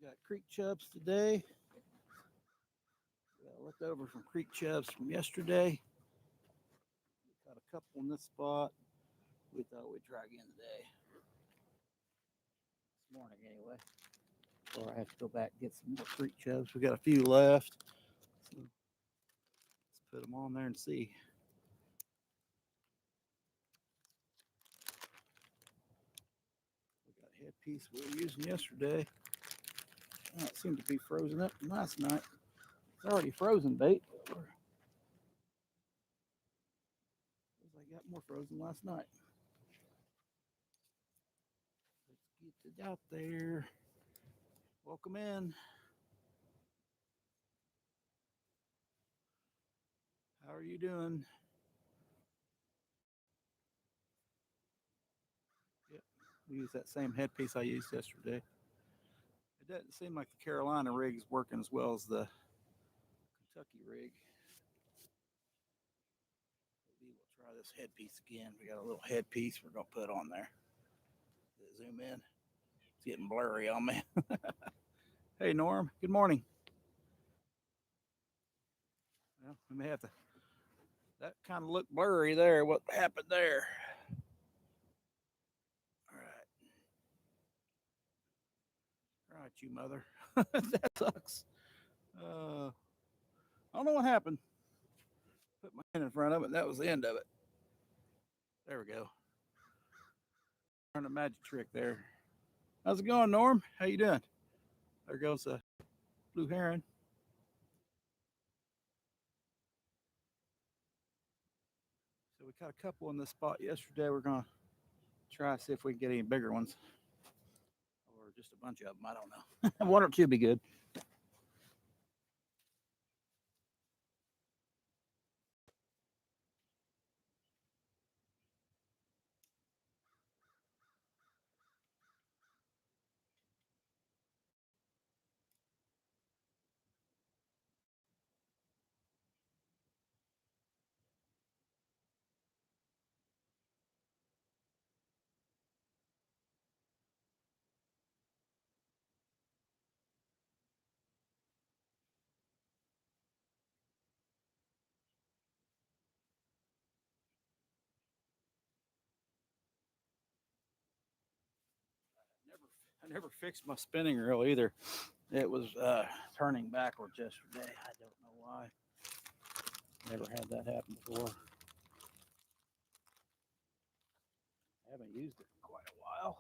Got creek chubs today. Got left over from creek chubs from yesterday. Got a couple in this spot. We thought we'd try again today. This morning, anyway. Or I have to go back and get some more creek chubs. We got a few left. So let's put them on there and see. We got a headpiece we were using yesterday. It seemed to be frozen up from last night. It's already frozen bait. I got more frozen last night. Let's get it out there. Welcome in. How are you doing? Yep. We use that same headpiece I used yesterday. It doesn't seem like the Carolina rig is working as well as the Kentucky rig. Maybe we'll try this headpiece again. We got a little headpiece we're going to put on there. Zoom in. It's getting blurry on me. Hey, Norm. Good morning. Well, we may have to. That kind of looked blurry there. What happened there? All right. All right, you mother. That sucks. I don't know what happened. Put my hand in front of it. That was the end of it. There we go. Turn a magic trick there. How's it going, Norm? How you doing? There goes a blue heron. So we caught a couple in this spot yesterday. We're gonna try to see if we can get any bigger ones, or just a bunch of them. I don't know. One or two be good. I never fixed my spinning reel either. It was turning backwards yesterday. I don't know why. Never had that happen before. I haven't used it in quite a while.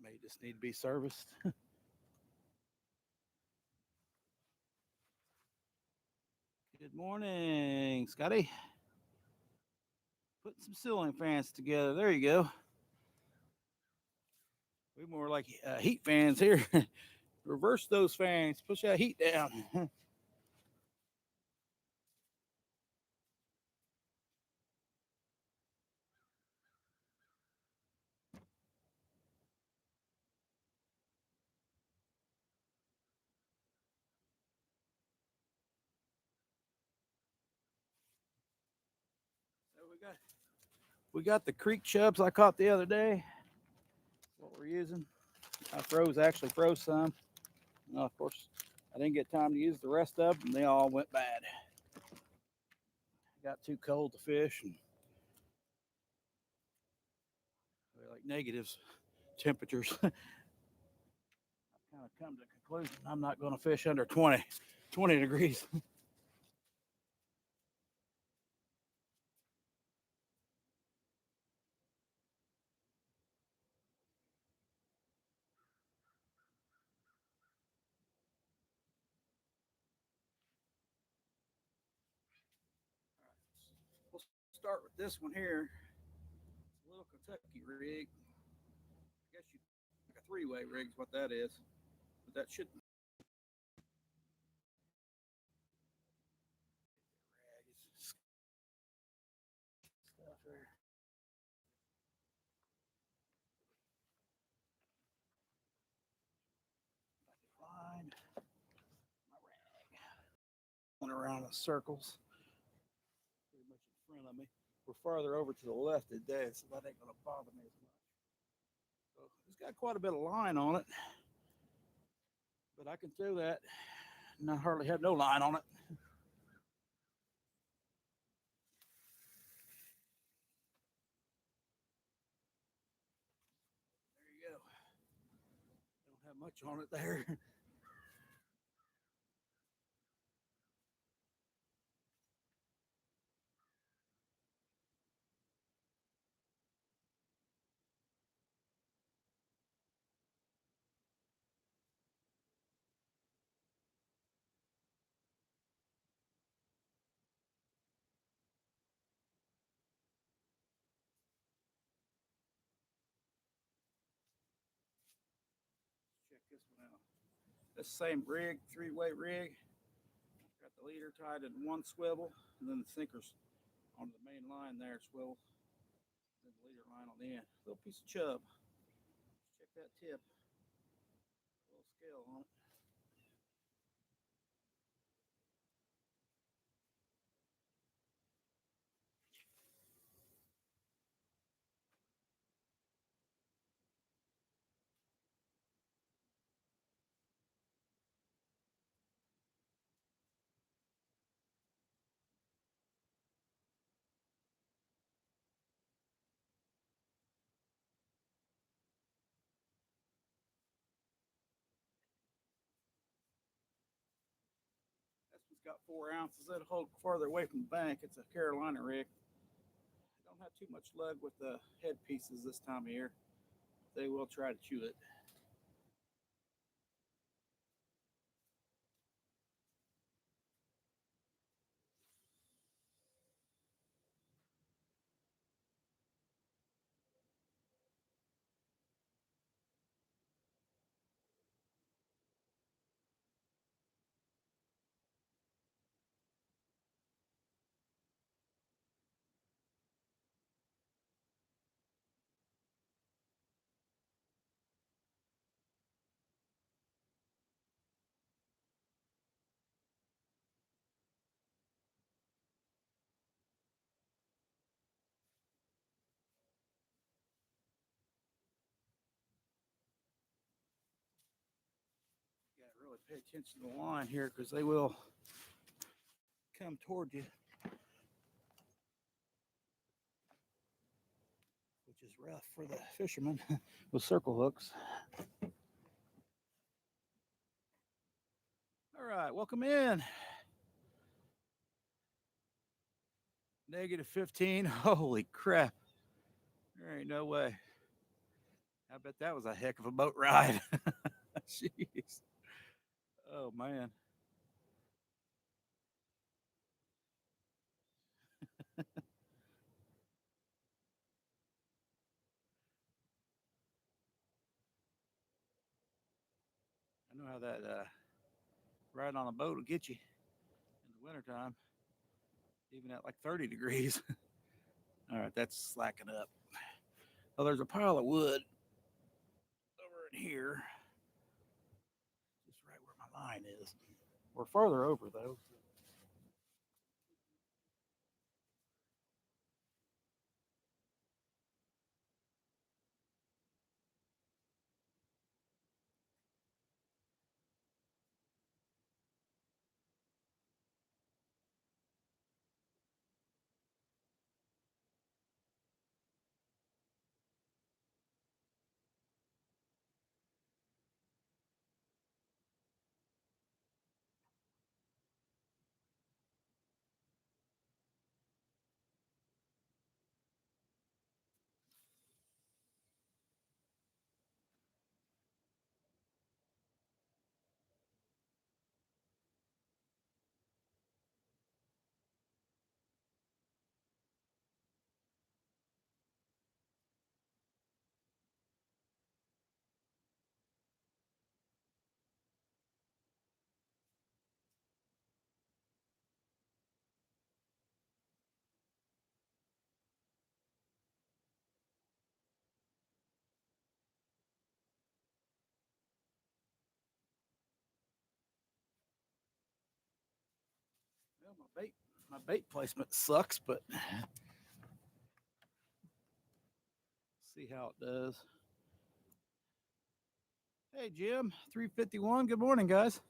May just need to be serviced. Good morning, Scotty. Putting some ceiling fans together. There you go. We're more like heat fans here. Reverse those fans. Push that heat down. So we got the creek chubs I caught the other day. What we're using. I actually froze some. Of course, I didn't get time to use the rest of them. They all went bad. Got too cold to fish, and they're like negatives temperatures. I've kind of come to the conclusion I'm not going to fish under 20 degrees. We'll start with this one here. It's a little Kentucky rig. I guess you like a three-way rig is what that is. But that should stuff there. Find my rag. Going around in circles. Pretty much in front of me. We're farther over to the left today, so that ain't gonna bother me as much. So it's got quite a bit of line on it, but I can throw that and I hardly have no line on it. There you go. Don't have much on it there. Check this one out. This same rig, three-way rig. Got the leader tied in one swivel, and then the sinker's on the main line there, swivel. Then the leader line on the end. Little piece of chub. Check that tip. A little scale on it. This one's got 4 ounces. It'll hold farther away from the bank. It's a Carolina rig. Don't have too much lug with the head pieces this time of year. They will try to chew it. You got to really pay attention to the line here because they will come toward you, which is rough for the fishermen with circle hooks. All right, welcome in. -15. Holy crap. There ain't no way. I bet that was a heck of a boat ride. Jeez. Oh, man. I know how that ride on a boat will get you in the wintertime, even at like 30 degrees. All right, that's slacking up. Oh, there's a pile of wood over in here, just right where my line is. We're farther over, though. Well, my bait placement sucks, but See how it does. Hey, Jim, 351. Good morning, guys.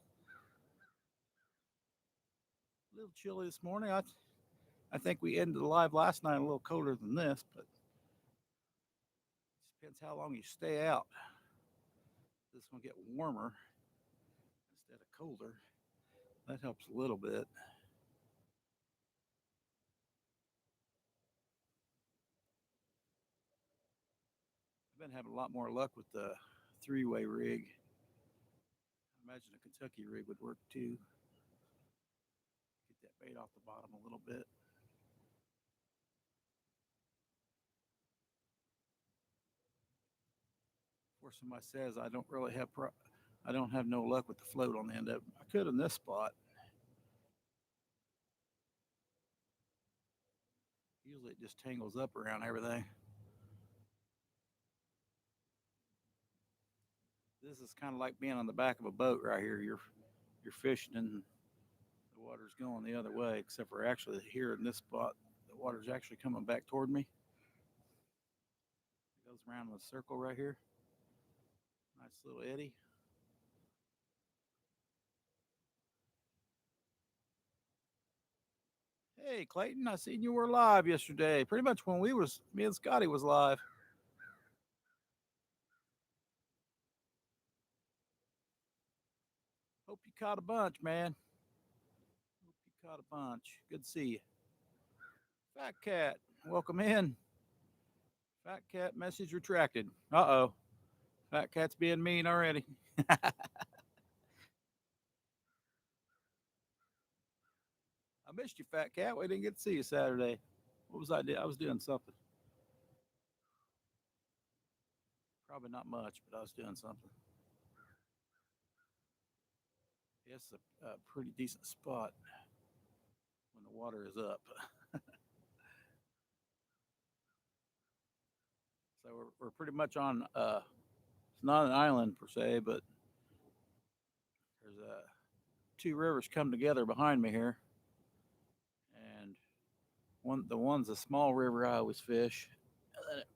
A little chilly this morning. I think we ended the live last night a little colder than this, but it depends how long you stay out. This one get warmer instead of colder. That helps a little bit. I've been having a lot more luck with the three-way rig. I imagine a Kentucky rig would work too. Get that bait off the bottom a little bit. Before somebody says I don't really have I don't have no luck with the float on the end of it. I could in this spot. Usually it just tangles up around everything. This is kind of like being on the back of a boat right here. You're fishing and the water's going the other way, except for actually here in this spot, the water's actually coming back toward me. It goes around in a circle right here. Nice little eddy. Hey Clayton, I seen you were live yesterday. Pretty much when me and Scotty was live. Hope you caught a bunch, man. Hope you caught a bunch. Good to see you. Fat Cat, welcome in. Fat Cat message retracted. Uh-oh. Fat Cat's being mean already. I missed you, Fat Cat. We didn't get to see you Saturday. What was I doing? I was doing something. Probably not much, but I was doing something. It's a pretty decent spot when the water is up. So we're pretty much on. It's not an island per se, but there's two rivers come together behind me here, and the one's a small river I always fish, and then it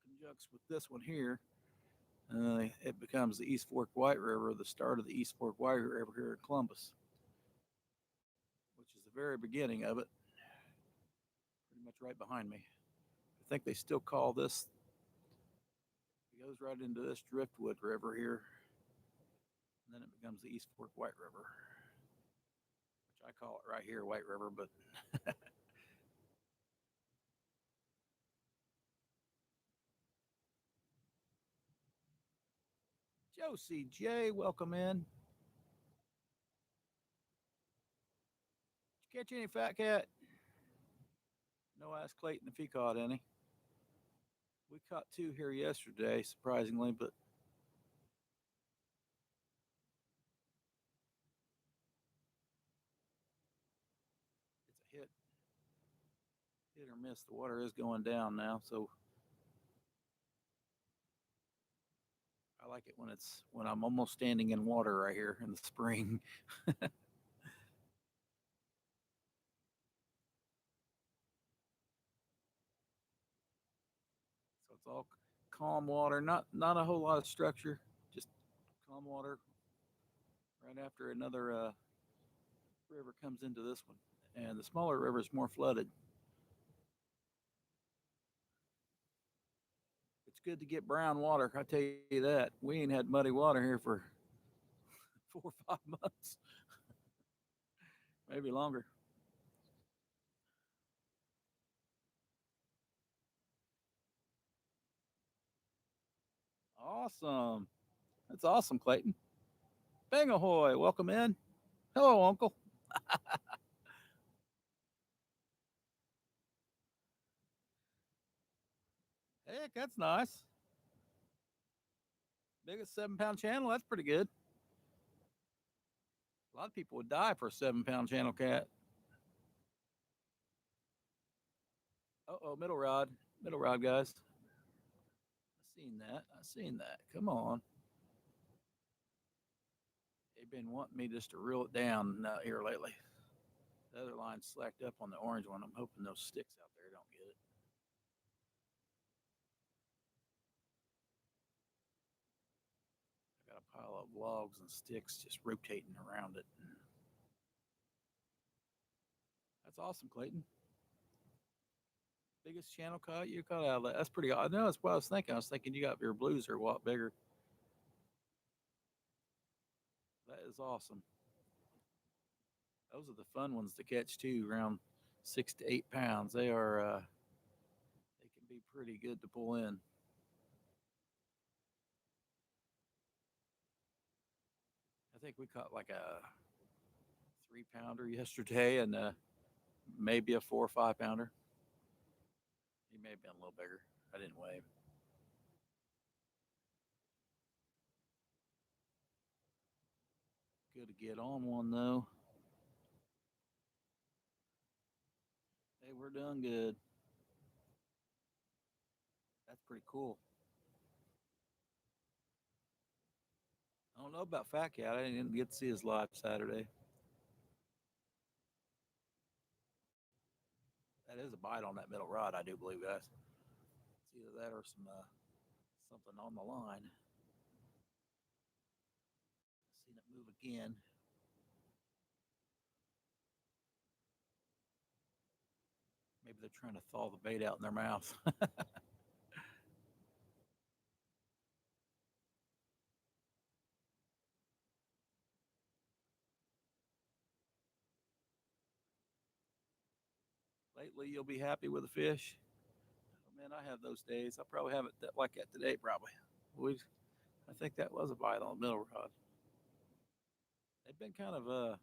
conjuncts with this one here, and then it becomes the East Fork White River, the start of the East Fork White River here in Columbus, which is the very beginning of it, pretty much right behind me. I think they still call this. It goes right into this Driftwood River here, and then it becomes the East Fork White River, which I call it right here White River, but Josie J, welcome in. Did you catch any, Fat Cat? No, ask Clayton if he caught any. We caught two here yesterday, surprisingly, but it's a hit or miss. The water is going down now, so I like it when I'm almost standing in water right here in the spring. So it's all calm water, not a whole lot of structure, just calm water. Right after another river comes into this one, and the smaller river is more flooded. It's good to get brown water. I tell you that. We ain't had muddy water here for 4 or 5 months, maybe longer. Awesome. That's awesome, Clayton. Bang ahoy. Welcome in. Hello, Uncle. Heck, that's nice. Biggest 7 pound channel. That's pretty good. A lot of people would die for a 7 pound channel cat. Oh, middle rod. Middle rod, guys. I seen that. I seen that. Come on. They've been wanting me just to reel it down here lately. The other line's slacked up on the orange one. I'm hoping those sticks out there don't get it. of logs and sticks just rotating around it. That's awesome, Clayton. Biggest channel caught you caught out of that. That's pretty. I know that's what I was thinking. I was thinking you got your blues are a lot bigger. That is awesome. Those are the fun ones to catch too. Around 6 to 8 pounds. They are. They can be pretty good to pull in. I think we caught like a 3 pounder yesterday, and maybe a 4 or 5 pounder. He may have been a little bigger. I didn't weigh him. Good to get on one though. Hey, we're doing good. That's pretty cool. I don't know about Fat Cat. I didn't get to see his live Saturday. That is a bite on that middle rod, I do believe, guys. It's either that or some something on the line. Seen it move again. Maybe they're trying to thaw the bait out in their mouth. Lately, you'll be happy with a fish. Oh, man, I have those days. I probably have it like that today, probably. We, I think that was a bite on the middle rod. They've been kind of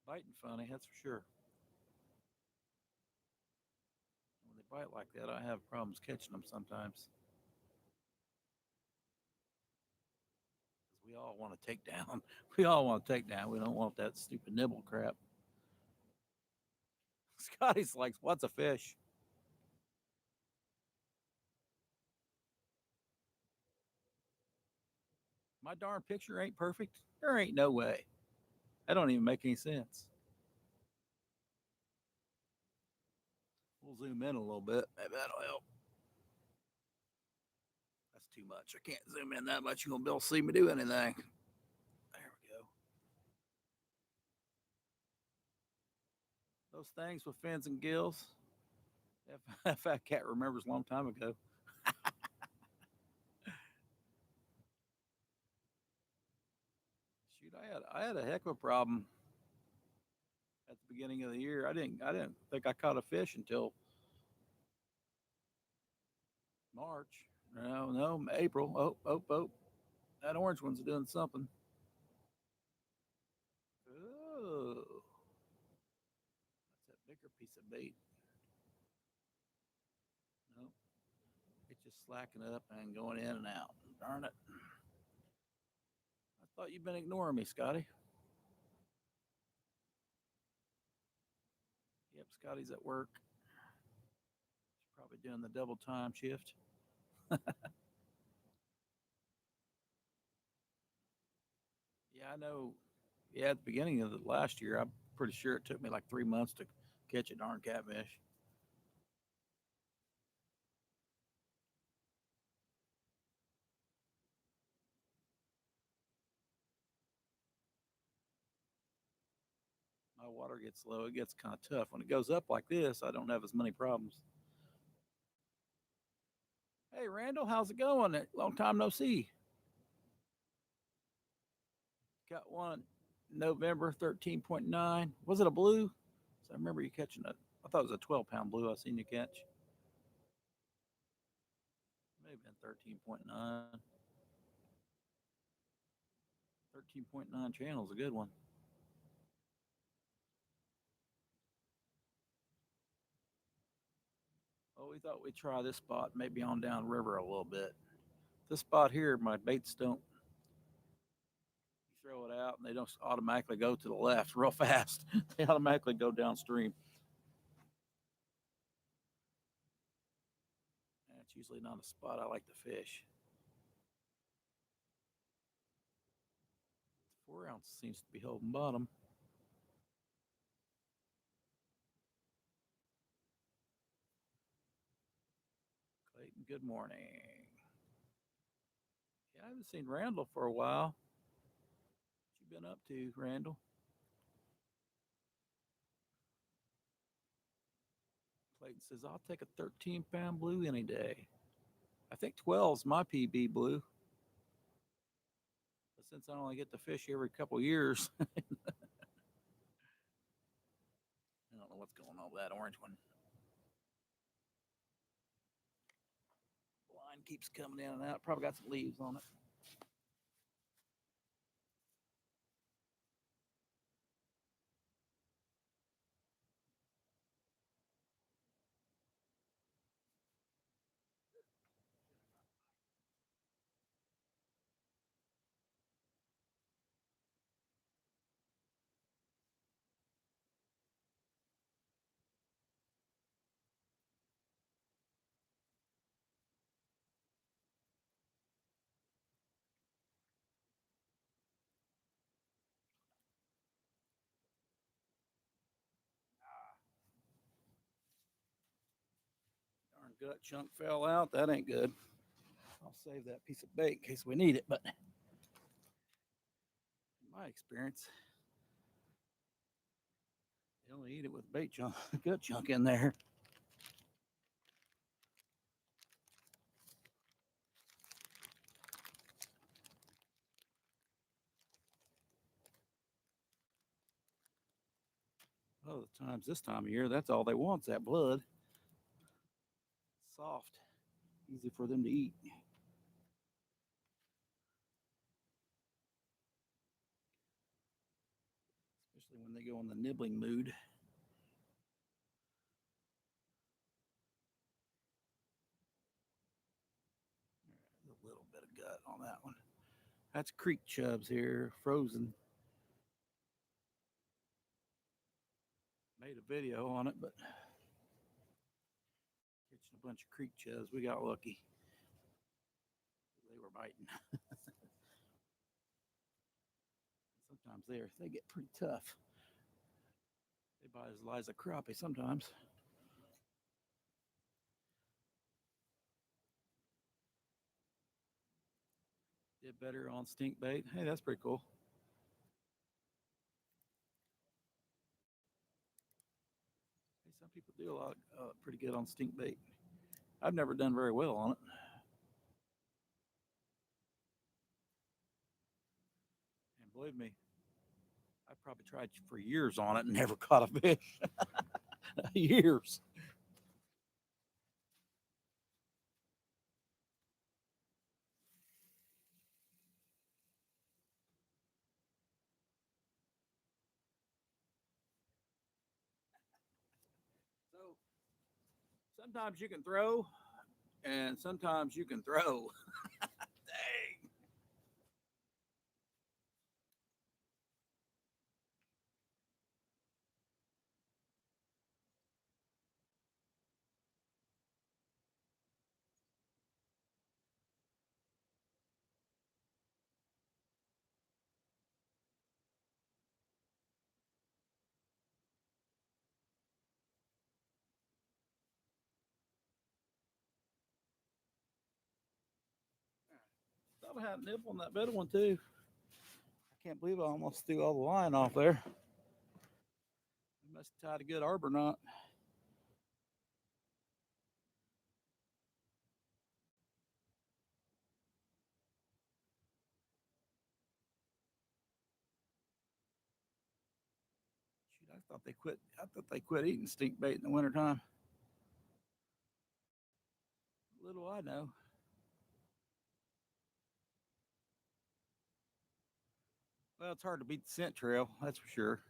biting funny, that's for sure. When they bite like that, I have problems catching them sometimes. Because we all want to take down. We all want to take down. We don't want that stupid nibble crap. Scotty's like, what's a fish? My darn picture ain't perfect. There ain't no way. That don't even make any sense. We'll zoom in a little bit. Maybe that'll help. That's too much. I can't zoom in that much. You won't be able to see me do anything. There we go. Those things with fins and gills. If Fat Cat remembers a long time ago. Shoot, I had a heck of a problem at the beginning of the year. I didn't think I caught a fish until March. No, no, April. Oh, oh, oh. That orange one's doing something. Oh, that's that bigger piece of bait. Nope. It's just slacking up and going in and out. Darn it. I thought you'd been ignoring me, Scotty. Yep, Scotty's at work. He's probably doing the double time shift. Yeah, I know. Yeah, at the beginning of the last year, I'm pretty sure it took me like 3 months to catch a darn catfish. My water gets low. It gets kind of tough. When it goes up like this, I don't have as many problems. Hey, Randall, how's it going? Long time no see. Got one November 13.9. Was it a blue? So I remember you catching it. I thought it was a 12-pound blue I seen you catch. Maybe been 13.9. 13.9 channel is a good one. Oh, we thought we'd try this spot, maybe on down river a little bit. This spot here, my baits don't, you throw it out and they don't automatically go to the left real fast. They automatically go downstream. That's usually not a spot I like to fish. 4 ounce seems to be holding bottom. Clayton, good morning. Yeah, I haven't seen Randall for a while. What you been up to, Randall? Clayton says, I'll take a 13-pound blue any day. I think 12's my PB blue. But since I only get to fish every couple years, I don't know what's going on with that orange one. Line keeps coming in and out. Probably got some leaves on it. Darn gut chunk fell out. That ain't good. I'll save that piece of bait in case we need it. But in my experience, they only eat it with bait chunk, gut chunk in there. Oh, the times this time of year, that's all they want's that blood. Soft, easy for them to eat. Especially when they go in the nibbling mood. A little bit of gut on that one. That's creek chubs here, frozen. Made a video on it, but catching a bunch of creek chubs. We got lucky. They were biting. Sometimes they get pretty tough. They bite as light as a crappie sometimes. Did better on stink bait. Hey, that's pretty cool. Hey, some people do a lot pretty good on stink bait. I've never done very well on it. And believe me, I probably tried for years on it and never caught a fish. Years. So sometimes you can throw, and sometimes you can throw. Dang. Thought I had a nibble on that better one too. I can't believe I almost threw all the line off there. I must have tied a good arbor knot. Shoot, I thought they quit. I thought they quit eating stink bait in the wintertime. Little I know. Well, it's hard to beat the scent trail, that's for sure.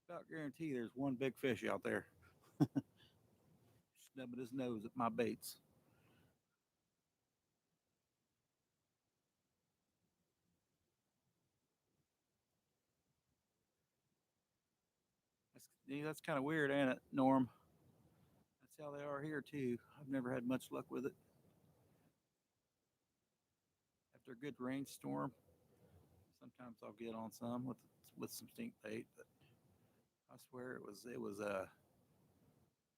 About guarantee there's one big fish out there snubbing his nose at my baits. That's kind of weird, ain't it, Norm? That's how they are here too. I've never had much luck with it. After a good rainstorm, sometimes I'll get on some with some stink bait, but I swear it was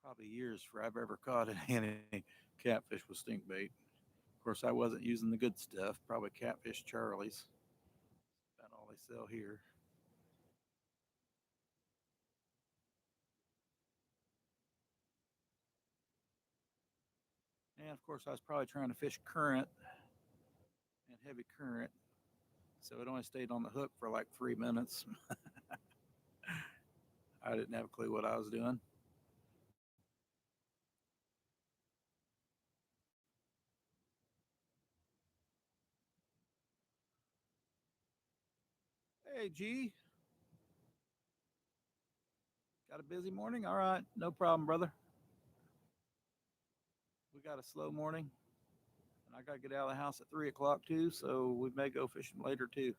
Probably years for I've ever caught any catfish with stink bait. Of course, I wasn't using the good stuff. Probably catfish Charlie's. About all they sell here. And of course, I was probably trying to fish current and heavy current, so it only stayed on the hook for like 3 minutes. I didn't have a clue what I was doing. Hey, G, got a busy morning? All right, no problem, brother. We got a slow morning, and I got to get out of the house at 3 o'clock too, so we may go fishing later too.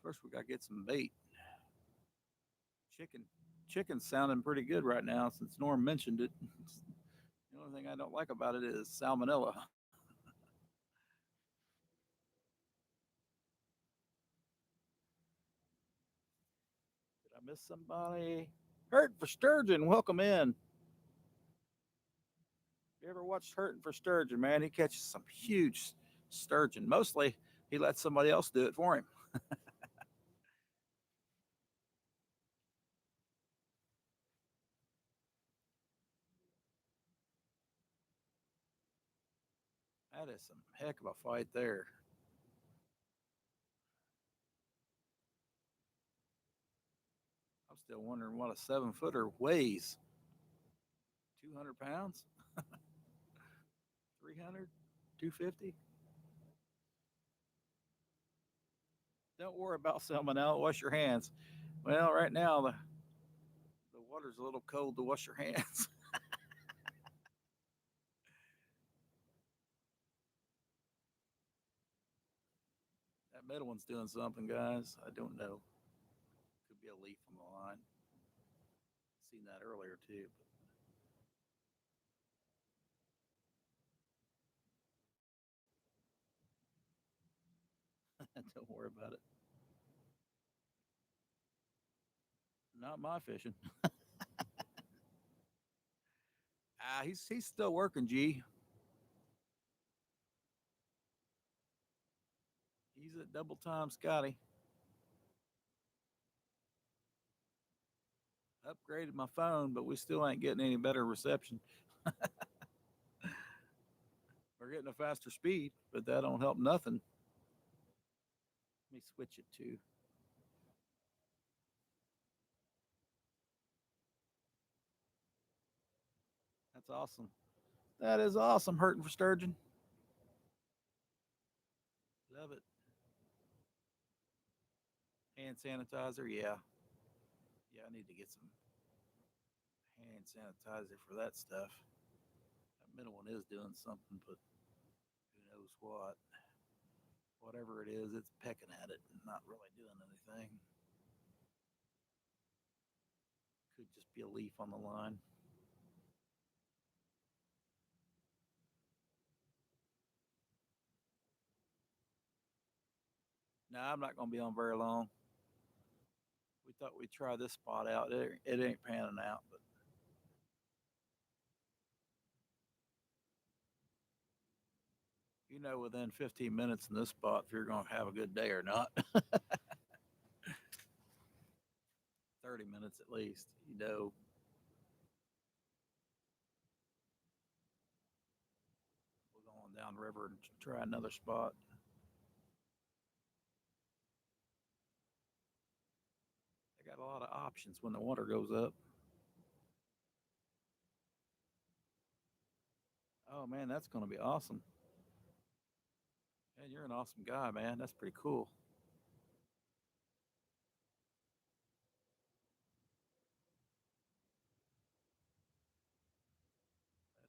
First, we got to get some bait. Chicken, chicken's sounding pretty good right now since Norm mentioned it. The only thing I don't like about it is salmonella. Did I miss somebody? Hurting for Sturgeon, welcome in. You ever watched Hurting for Sturgeon, man? He catches some huge sturgeon. Mostly, he lets somebody else do it for him. That is some heck of a fight there. I'm still wondering what a 7 footer weighs. 200 pounds? 300? 250? Don't worry about salmonella. Wash your hands. Well, right now, the water's a little cold to wash your hands. That middle one's doing something, guys. I don't know. Could be a leaf on the line. Seen that earlier, too. But don't worry about it. Not my fishing. He's still working, G. He's at double time Scotty. Upgraded my phone, but we still ain't getting any better reception. We're getting a faster speed, but that don't help nothing. Let me switch it to. That's awesome. That is awesome. Hurting for sturgeon. Love it. Hand sanitizer. Yeah. Yeah, I need to get some hand sanitizer for that stuff. That middle one is doing something, but who knows what. Whatever it is, it's pecking at it and not really doing anything. Could just be a leaf on the line. No, I'm not going to be on very long. We thought we'd try this spot out. It ain't panning out, but you know, within 15 minutes in this spot, if you're going to have a good day or not, 30 minutes at least, you know, we're going down the river and try another spot. They got a lot of options when the water goes up. Oh man, that's going to be awesome. Man, you're an awesome guy, man. That's pretty cool.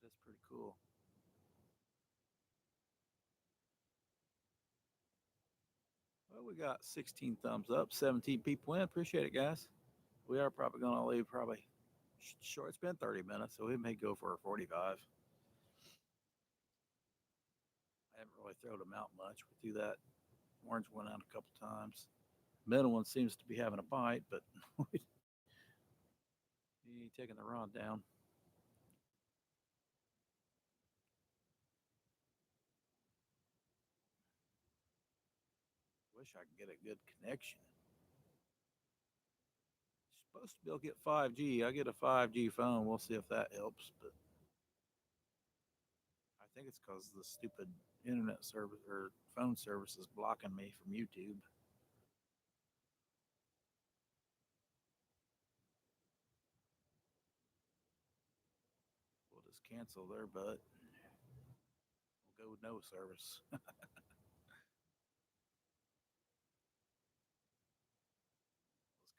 That is pretty cool. Well, we got 16 thumbs up, 17 people in. Appreciate it, guys. We are probably going to leave probably short. It's been 30 minutes, so we may go for a 45. I haven't really thrown them out much. We do that. Orange went out a couple times. Middle one seems to be having a bite, but he ain't taking the rod down. Wish I could get a good connection. Supposed to be able to get 5G. I get a 5G phone. We'll see if that helps. But I think it's because the stupid internet service or phone service is blocking me from YouTube. We'll just cancel their butt. We'll go with no service. Let's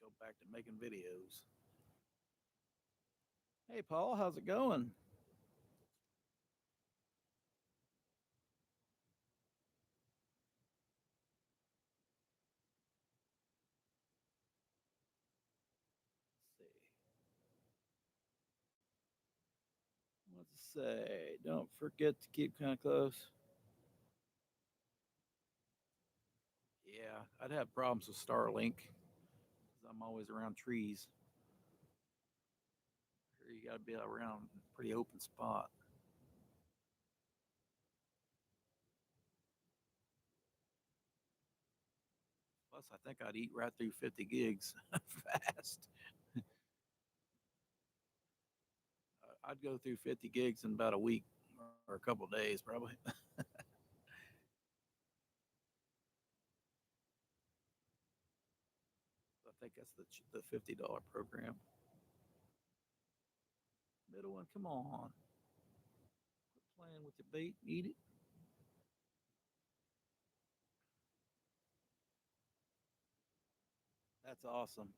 go back to making videos. Hey, Paul, how's it going? Let's see. Let's say, don't forget to keep kind of close. Yeah, I'd have problems with Starlink because I'm always around trees. Here you got to be around a pretty open spot. Plus, I think I'd eat right through 50 gigs fast. I'd go through 50 gigs in about a week or a couple of days, probably. I think that's the $50 program. Middle one, come on. Quit playing with your bait. Eat it. That's awesome.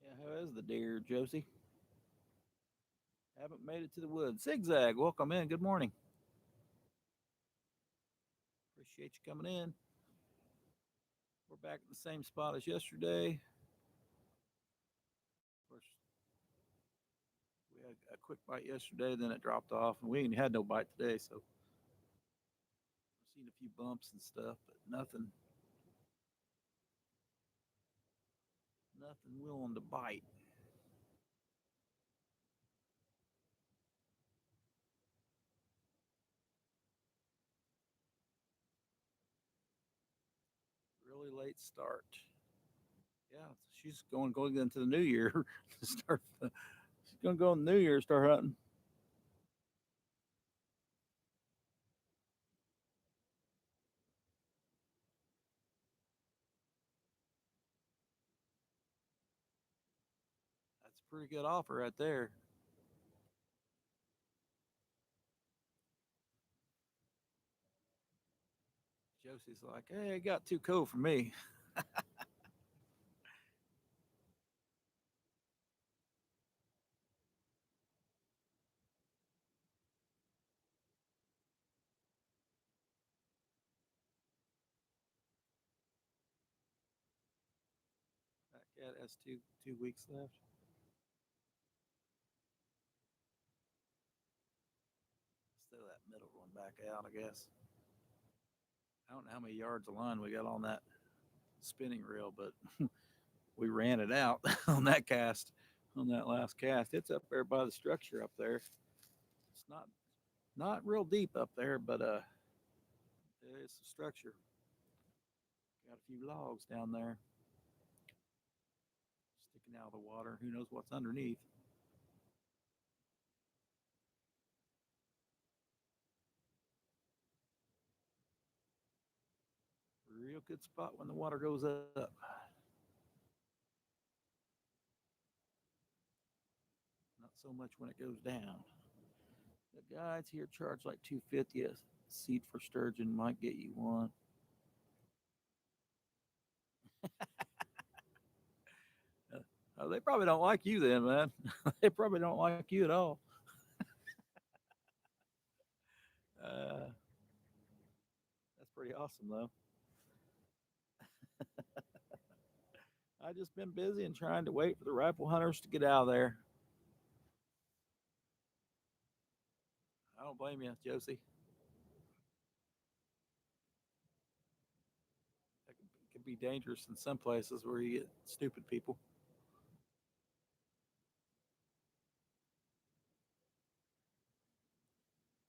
Yeah, how is the deer, Josie? Haven't made it to the woods. Zigzag, welcome in. Good morning. Appreciate you coming in. We're back at the same spot as yesterday. Of course, we had a quick bite yesterday, then it dropped off, and we ain't had no bite today. So I've seen a few bumps and stuff, but nothing willing to bite. Really late start. Yeah, she's going into the new year to start. She's gonna go in the new year start hunting. That's a pretty good offer right there. Josie's like, "Hey, it got too cold for me." That cat has two weeks left. Let's throw that middle one back out, I guess. I don't know how many yards of line we got on that spinning reel, but we ran it out on that cast, on that last cast. It's up there by the structure up there. It's not real deep up there, but it's a structure. Got a few logs down there sticking out of the water. Who knows what's underneath? Real good spot when the water goes up. Not so much when it goes down. The guides here charge like 250 a seat for sturgeon. Might get you one. They probably don't like you then, man. They probably don't like you at all. Uh, that's pretty awesome, though. I just been busy and trying to wait for the rifle hunters to get out of there. I don't blame you, Josie. It can be dangerous in some places where you get stupid people.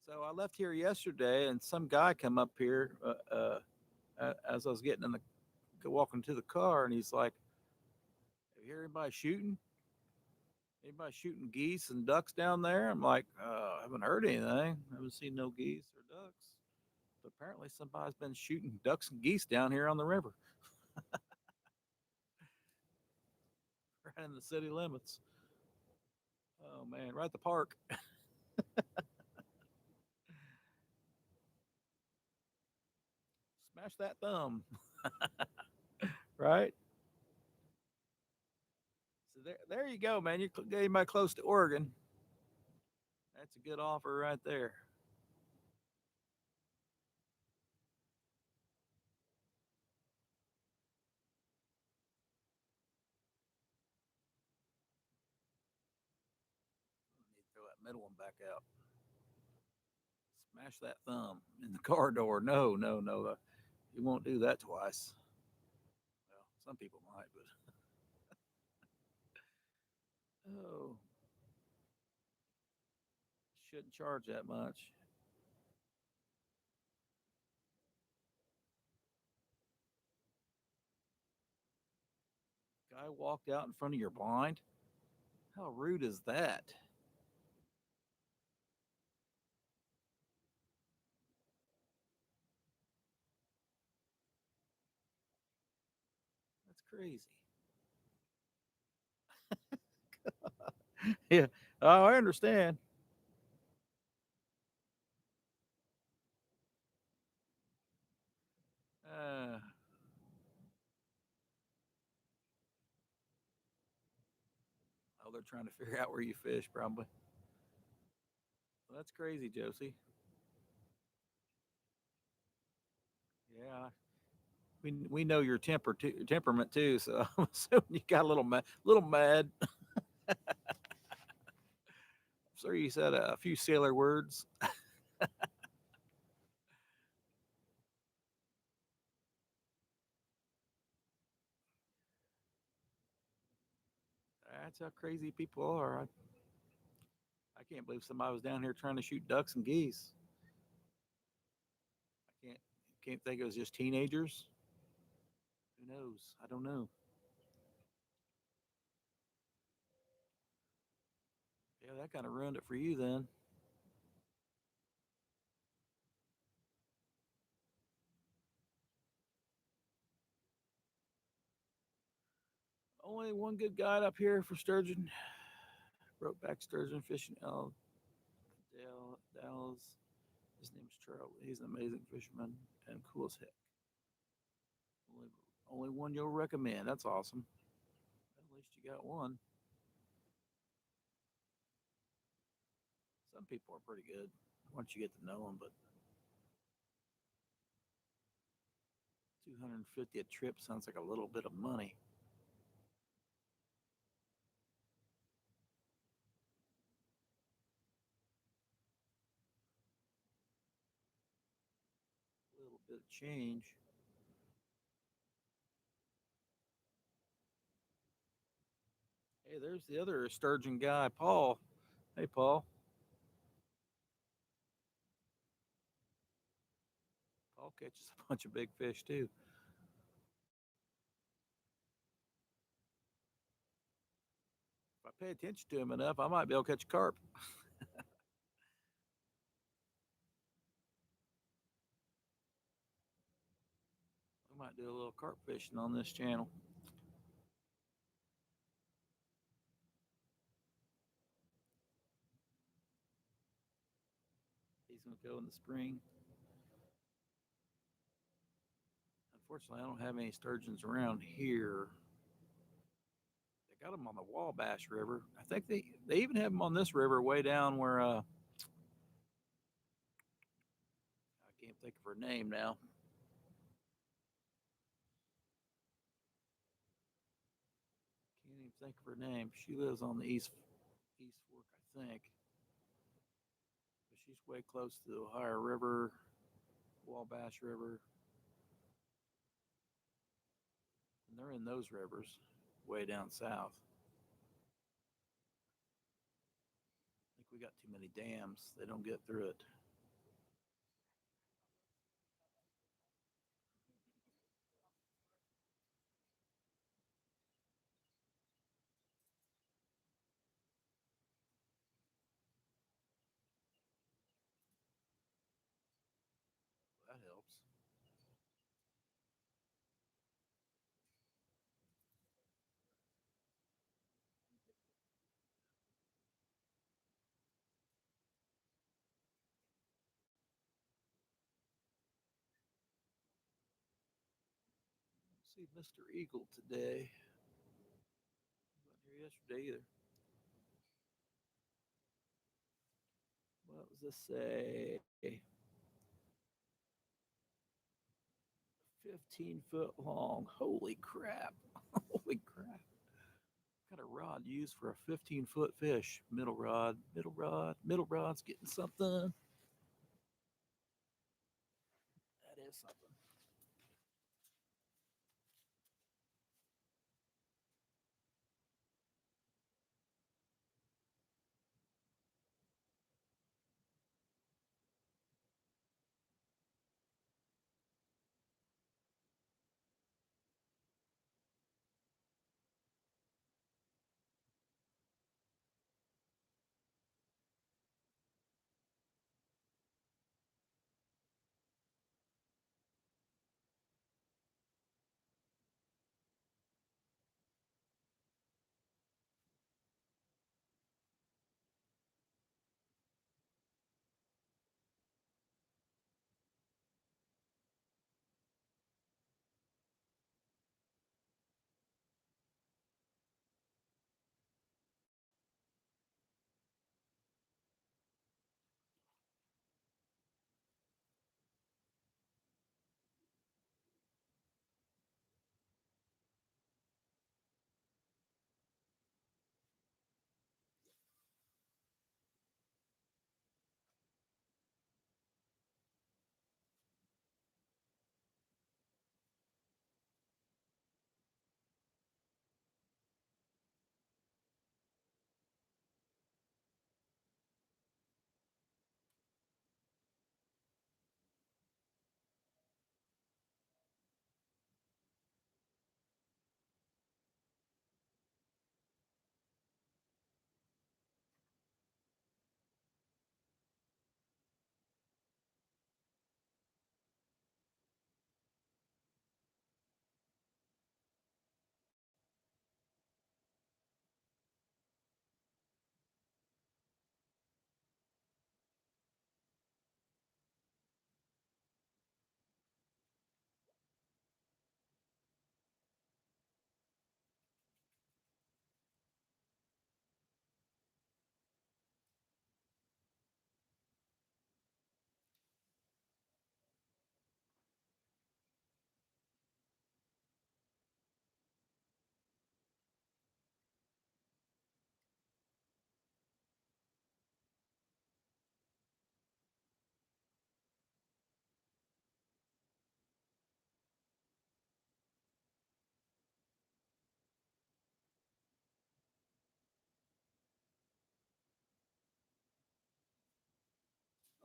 So I left here yesterday, and some guy come up here as I was getting in the walking to the car, and he's like, "Have you heard anybody shooting? Anybody shooting geese and ducks down there?" I'm like, "I haven't heard anything. I haven't seen no geese or ducks." But apparently, somebody's been shooting ducks and geese down here on the river, right in the city limits. Oh man, right at the park. Smash that thumb, right? So there you go, man. You get anybody close to Oregon. That's a good offer right there. Need to throw that middle one back out. Smash that thumb in the car door. No, no, no. You won't do that twice. Well, some people might, but oh, shouldn't charge that much. Guy walked out in front of your blind. How rude is that? That's crazy. Yeah. Oh, I understand. Uh, oh, they're trying to figure out where you fish, probably. Well, that's crazy, Josie. Yeah, we know your temperament too. So I'm assuming you got a little mad. So you said a few sailor words. That's how crazy people are. I can't believe somebody was down here trying to shoot ducks and geese. I can't think it was just teenagers. Who knows? I don't know. Yeah, that kind of ruined it for you then. Only one good guide up here for sturgeon. Broke back sturgeon fishing. Oh, Dallas. His name's Charlie. He's an amazing fisherman and cool as heck. Only, only one you'll recommend. That's awesome. At least you got one. Some people are pretty good once you get to know them, but 250 a trip sounds like a little bit of money. A little bit of change. Hey, there's the other sturgeon guy, Paul. Hey, Paul. Paul catches a bunch of big fish too. If I pay attention to him enough, I might be able to catch a carp. We might do a little carp fishing on this channel. He's going to go in the spring. Unfortunately, I don't have any sturgeons around here. They got them on the Wabash River. I think they even have them on this river way down where I can't think of her name now. Can't even think of her name. She lives on the East Fork, I think. But she's way close to the Ohio River, Wabash River, and they're in those rivers way down south. I think we got too many dams. They don't get through it. See Mr. Eagle today. He wasn't here yesterday either. What does this say? 15-foot long. Holy crap. Holy crap. Got a rod used for a 15-foot fish. Middle rod, middle rod, middle rod's getting something. That is something.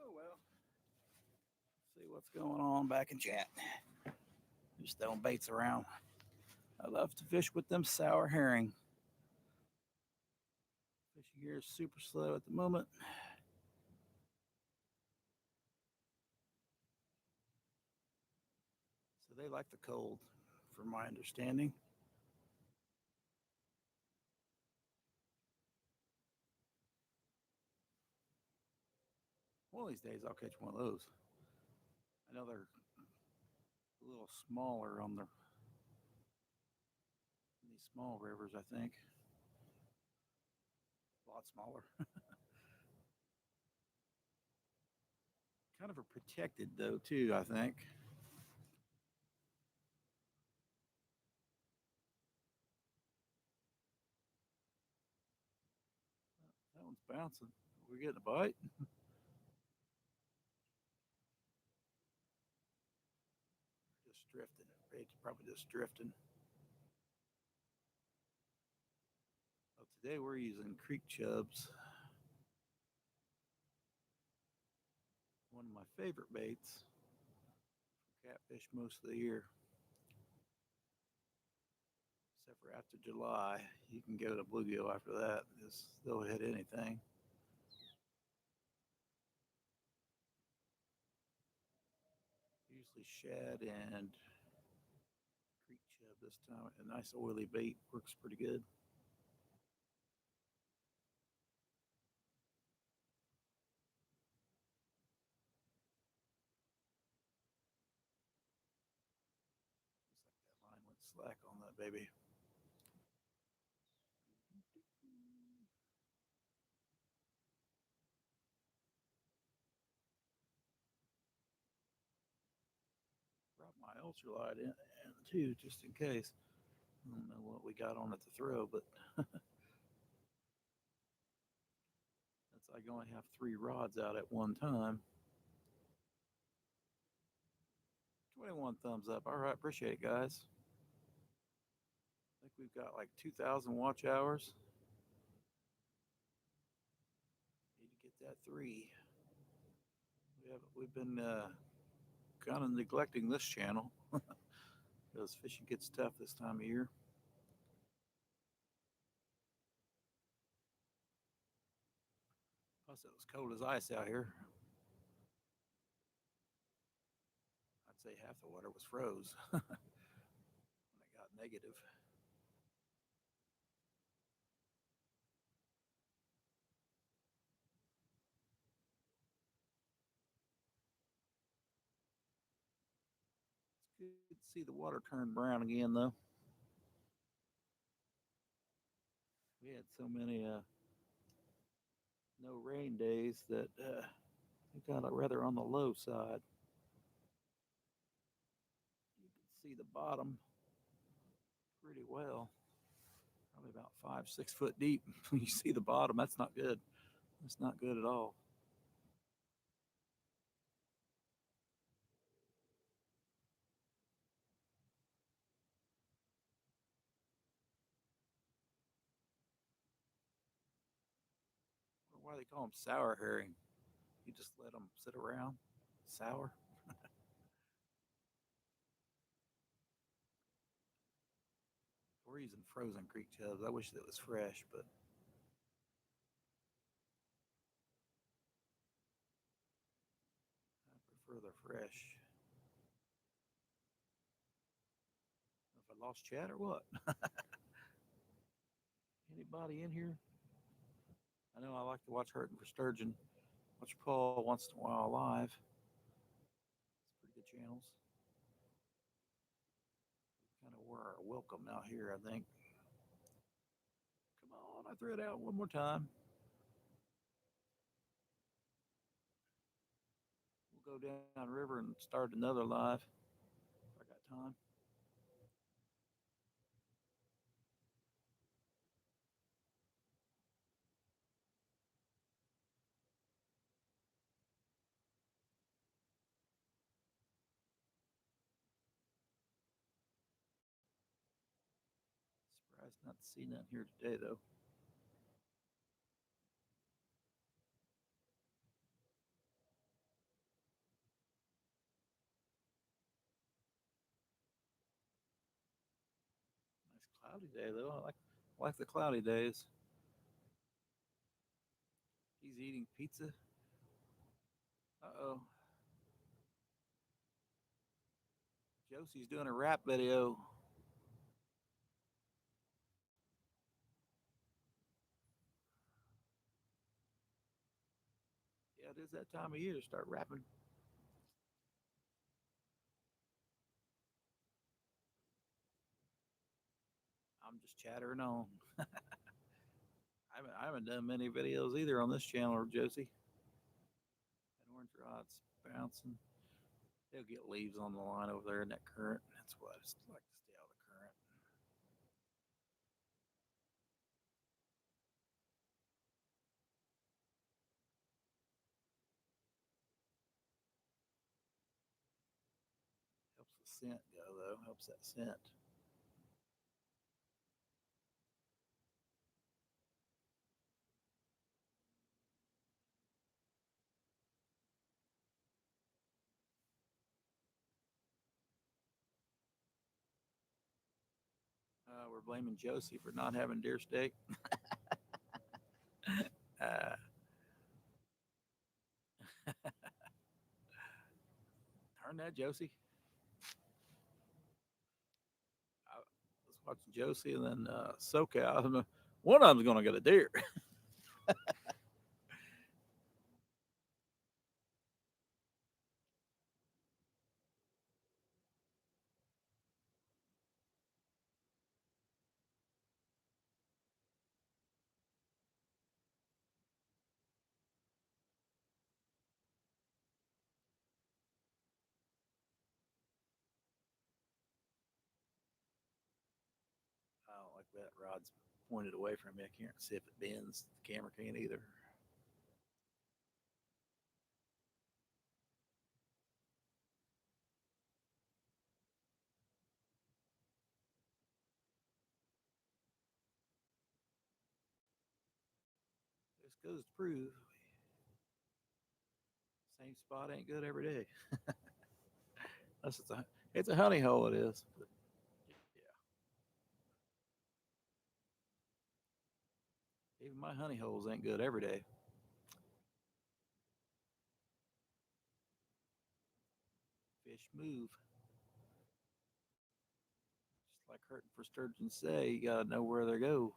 Oh well. See what's going on back in chat. Just throwing baits around. I love to fish with them sour herring. Fishing here is super slow at the moment. So they like the cold, from my understanding. One of these days I'll catch one of those. I know they're a little smaller on the these small rivers, I think. A lot smaller. Kind of a protected though, too, I think. That one's bouncing. We're getting a bite. Just drifting. Bait's probably just drifting. Well, today we're using creek chubs. One of my favorite baits for catfish most of the year. Except for after July, you can go to bluegill after that. They'll hit anything. Usually shad and creek chub this time. A nice oily bait works pretty good. Looks like that line went slack on that baby. Brought my ultralight in too, just in case. I don't know what we got on it to throw, but that's I can only have 3 rods out at one time. 21 thumbs up. All right, appreciate it, guys. I think we've got like 2,000 watch hours. Need to get that 3. We've been kind of neglecting this channel because fishing gets tough this time of year. Plus, it was cold as ice out here. I'd say half the water was froze when it got negative. It's good to see the water turn brown again, though. We had so many no rain days that we got rather on the low side. You can see the bottom pretty well, probably about 5, 6 foot deep. When you see the bottom, that's not good. That's not good at all. Why they call them sour herring? You just let them sit around, sour. We're using frozen creek chubs. I wish that was fresh, but I prefer the fresh. If I lost chat or what? Anybody in here? I know I like to watch Hurting for Sturgeon. Watch Paul once in a while live. It's pretty good channels. Kind of were welcome out here, I think. Come on, I threw it out one more time. We'll go down river and start another live if I got time. Surprised not to see none here today, though. Nice cloudy day, though. I like the cloudy days. He's eating pizza. Uh-oh. Josie's doing a rap video. Yeah, it is that time of year to start rapping. I'm just chattering on. I haven't done many videos either on this channel, Josie. And orange rods bouncing. They'll get leaves on the line over there in that current. That's why I just like to stay out of the current. Helps the scent go, though. Helps that scent. We're blaming Josie for not having deer steak. uh, Darn that, Josie. I was watching Josie and then SoCal. One of them's going to get a deer. rod's pointed away from me. I can't see if it bends. The camera can't either. This goes to prove same spot ain't good every day. Unless it's a honey hole. It is. But yeah, even my honey holes ain't good every day. Fish move. Just like hurting for sturgeon say, you gotta know where they go.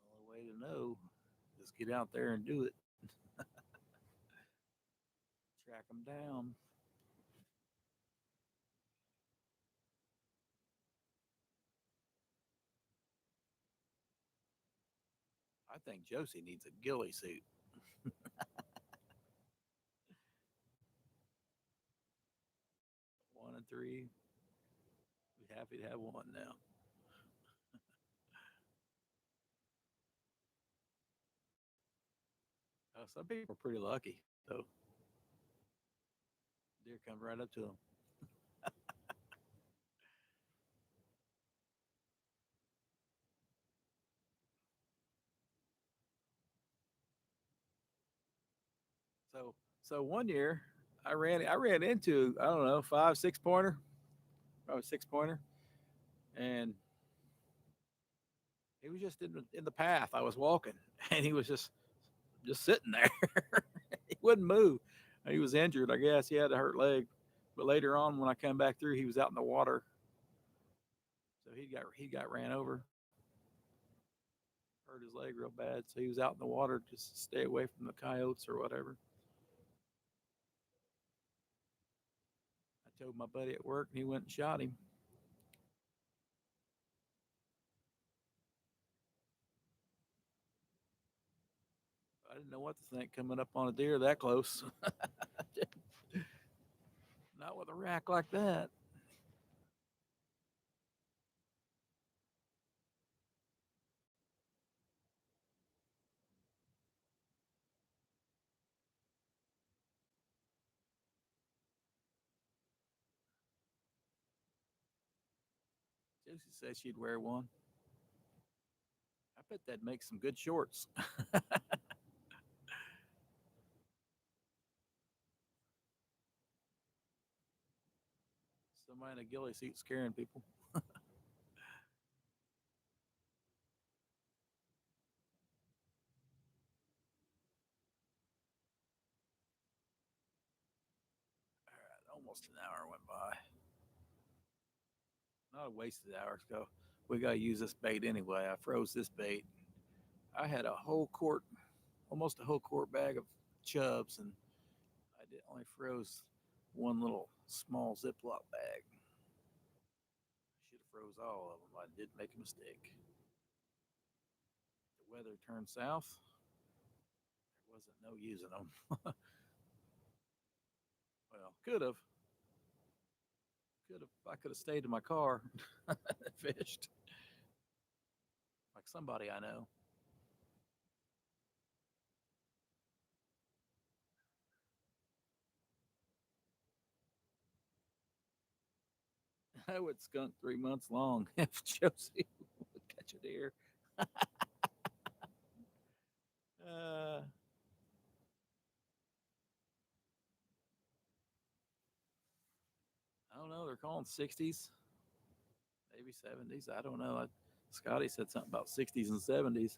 The only way to know is get out there and do it. Track them down. I think Josie needs a ghillie suit. 1 and 3. Be happy to have one now. Some people are pretty lucky, though. Deer come right up to them. So one year I ran into, I don't know, 5 6 pointer, probably 6 pointer, and he was just in the path. I was walking, and he was just sitting there. He wouldn't move. He was injured, I guess. He had a hurt leg, but later on when I come back through, he was out in the water, so he got ran over, hurt his leg real bad. So he was out in the water, just stay away from the coyotes or whatever. I told my buddy at work, and he went and shot him. I didn't know what to think coming up on a deer that close. Not with a rack like that. Josie said she'd wear one. I bet that'd make some good shorts. Somebody in a ghillie suit scaring people. All right, almost an hour went by. Not a wasted hour. So we got to use this bait anyway. I froze this bait. I had a whole quart, almost a whole quart bag of chubs, and I did only froze one little small Ziploc bag. Should have froze all of them. I did make a mistake. The weather turned south. There wasn't no using them. Well, could have. Could have. I could have stayed in my car and fished like somebody I know. I would skunk 3 months long if Josie would catch a deer. Uh, I don't know. They're calling 60s, maybe 70s. I don't know. Scotty said something about 60s and 70s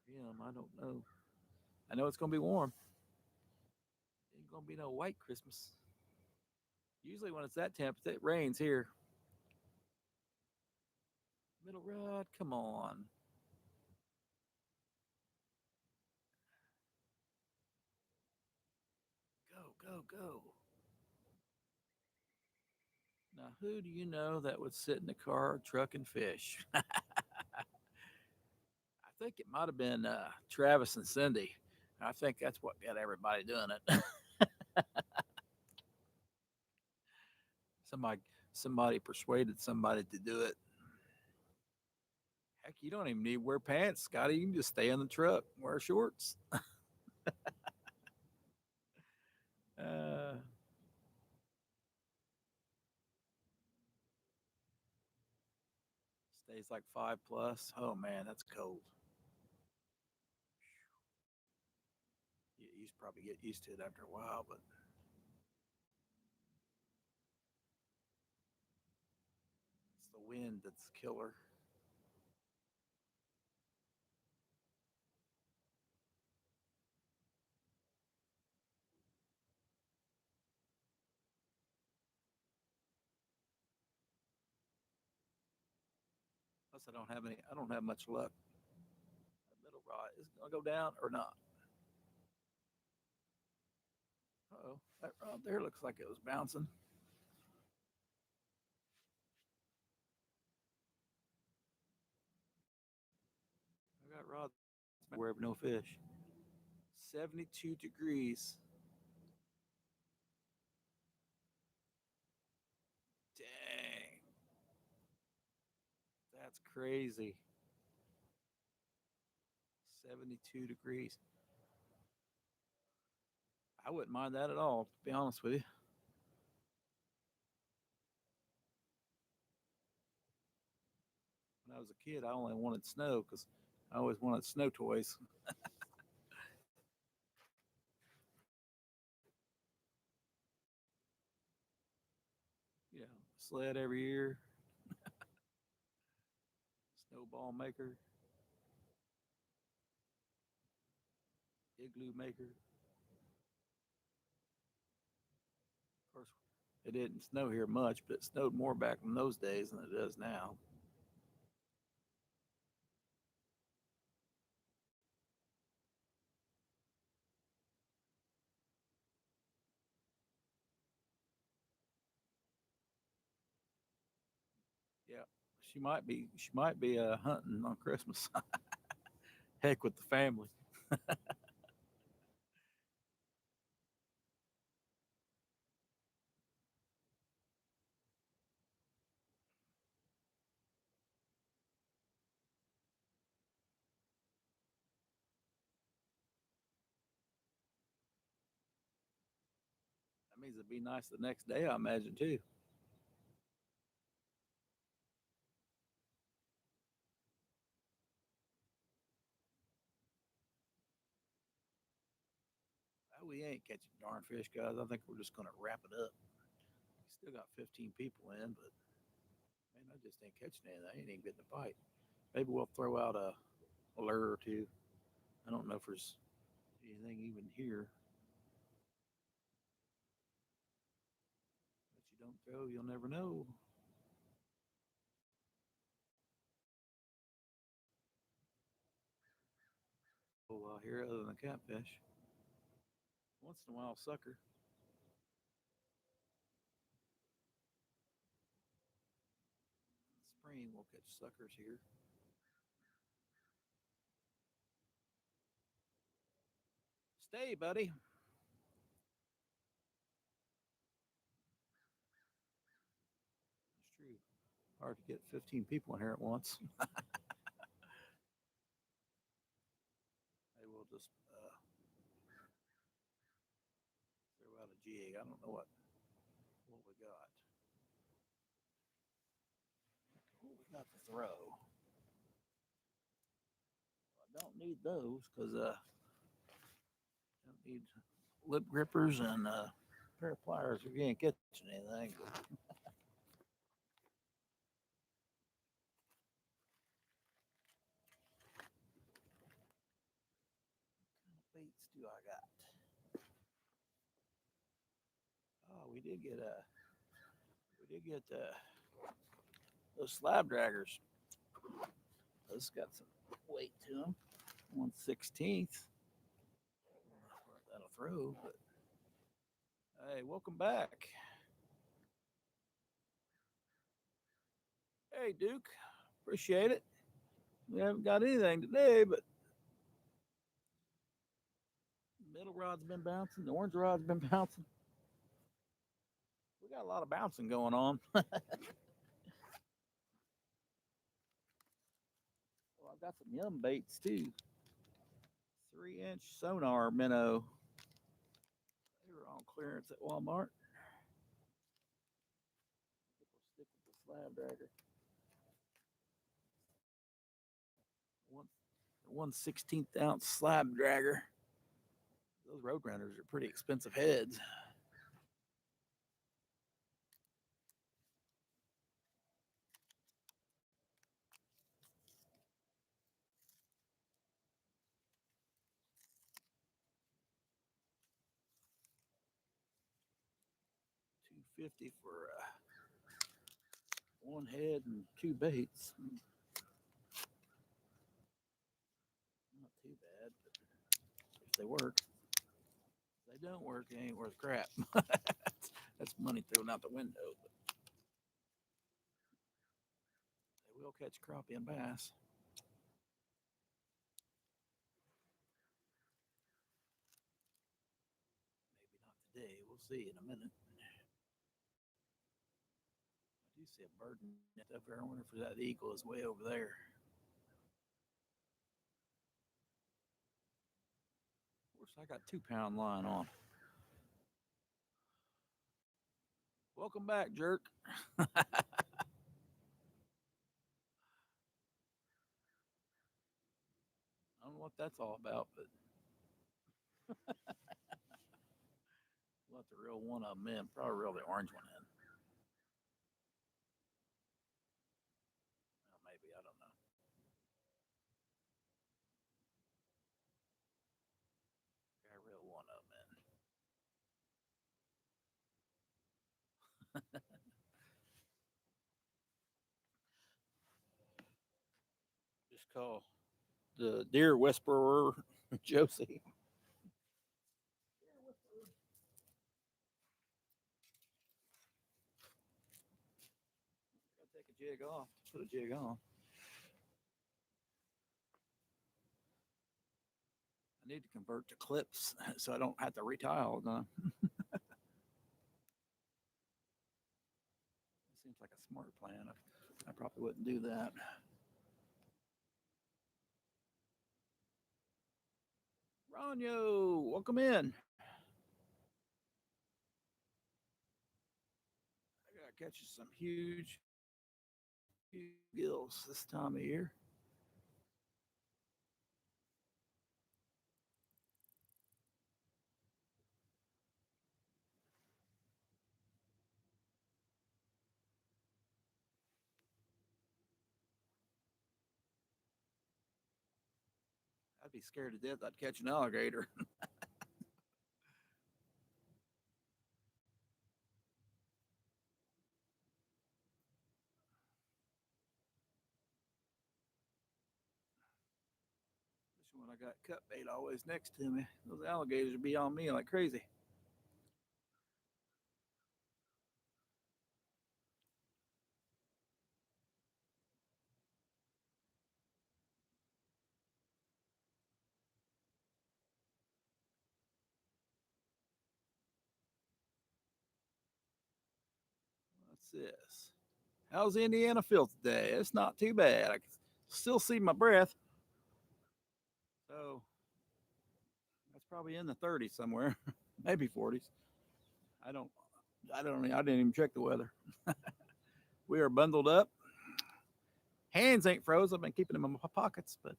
for him. I don't know. I know it's going to be warm. Ain't going to be no white Christmas. Usually when it's that temp, it rains here. Middle rod, come on. Go, go, go. Now, who do you know that would sit in the car, truck, and fish? I think it might have been Travis and Cindy. I think that's what got everybody doing it. somebody somebody persuaded somebody to do it. Heck, you don't even need to wear pants, Scotty. You can just stay in the truck, wear shorts. Uh, Stays like 5 plus. Oh man, that's cold. You probably get used to it after a while, but it's the wind that's killer. Plus, I don't have any. I don't have much luck. That middle rod is it gonna go down or not? Oh, that rod there looks like it was bouncing. I got rods where no fish. 72 degrees. Dang, that's crazy. 72 degrees. I wouldn't mind that at all, to be honest with you. When I was a kid, I only wanted snow because I always wanted snow toys. You know, sled every year, snowball maker, igloo maker. Of course, it didn't snow here much, but it snowed more back in those days than it does now. Yeah, she might be hunting on Christmas. Heck with the family. That means it'd be nice the next day, I imagine too. We ain't catching darn fish, guys. I think we're just gonna wrap it up. Still got 15 people in, but man, I just ain't catching anything. I ain't even getting a bite. Maybe we'll throw out a lure or two. I don't know if there's anything even here. But you don't throw, you'll never know. Oh, here other than catfish. Once in a while, sucker. Spring, we'll catch suckers here. Stay, buddy. It's true. Hard to get 15 people in here at once. Maybe we'll just throw out a jig. I don't know what we got. What we got to throw. I don't need those because I don't need lip grippers and a pair of pliers if you ain't catching anything. But what baits do I got? Oh, we did get those slab draggers. Those got some weight to them. 1/16. That'll throw. But hey, welcome back. Hey, Duke. Appreciate it. We haven't got anything today, but Middle rod's been bouncing. The orange rod's been bouncing. We got a lot of bouncing going on. Well, I've got some yum baits too. 3-inch sonar minnow. They were on clearance at Walmart. We'll stick with the slab dragger. One, 1/16 ounce slab dragger. Those Roadrunners are pretty expensive heads. $250 for one head and two baits. Not too bad, but if they work. If they don't work, it ain't worth crap. That's money thrown out the window. But they will catch crappie and bass. Maybe not today. We'll see in a minute. I do see a bird net up there. I wonder if that eagle is way over there. Of course, I got 2-pound line on. Welcome back, jerk. I don't know what that's all about, but we'll have to reel one of them in. Probably reel the orange one in. Well, maybe, I don't know. I reel one of them in. Just call the deer whisperer Josie. Gotta take a jig off to put a jig on. I need to convert to clips so I don't have to retie all the time. It seems like a smart plan. I probably wouldn't do that. Ronyo, welcome in. I gotta catch you some huge gills this time of year. I'd be scared to death I'd catch an alligator. Especially when I got cut bait always next to me. Those alligators would be on me like crazy. What's this? How's Indiana feel today? It's not too bad. I can still see my breath. So that's probably in the 30s somewhere, maybe 40s. I don't, I don't, I didn't even check the weather. We are bundled up. Hands ain't froze. I've been keeping them in my pockets, but